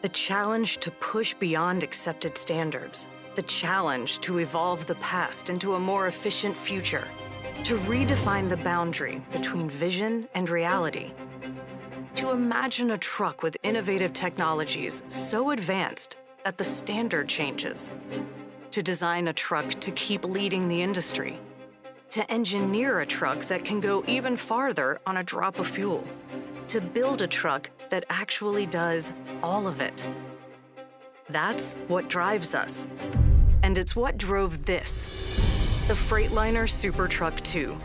The challenge to push beyond accepted standards. The challenge to evolve the past into a more efficient future. To redefine the boundary between vision and reality. To imagine a truck with innovative technologies so advanced that the standard changes. To design a truck to keep leading the industry. To engineer a truck that can go even farther on a drop of fuel. To build a truck that actually does all of it. That's what drives us. And it's what drove this, the Freightliner SuperTruck II.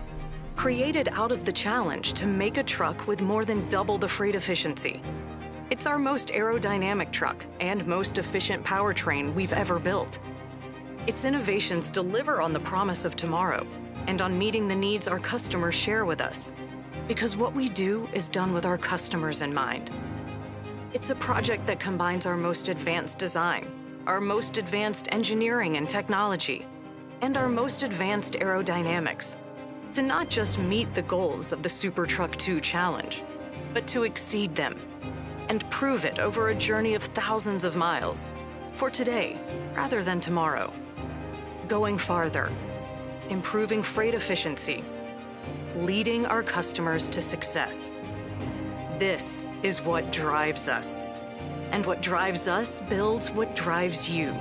Created out of the challenge to make a truck with more than double the freight efficiency. It's our most aerodynamic truck and most efficient powertrain we've ever built. Its innovations deliver on the promise of tomorrow and on meeting the needs our customers share with us. Because what we do is done with our customers in mind. It's a project that combines our most advanced design, our most advanced engineering and technology, and our most advanced aerodynamics to not just meet the goals of the SuperTruck II challenge, but to exceed them and prove it over a journey of thousands of miles for today rather than tomorrow. Going farther, improving freight efficiency, leading our customers to success. This is what drives us. And what drives us builds what drives you.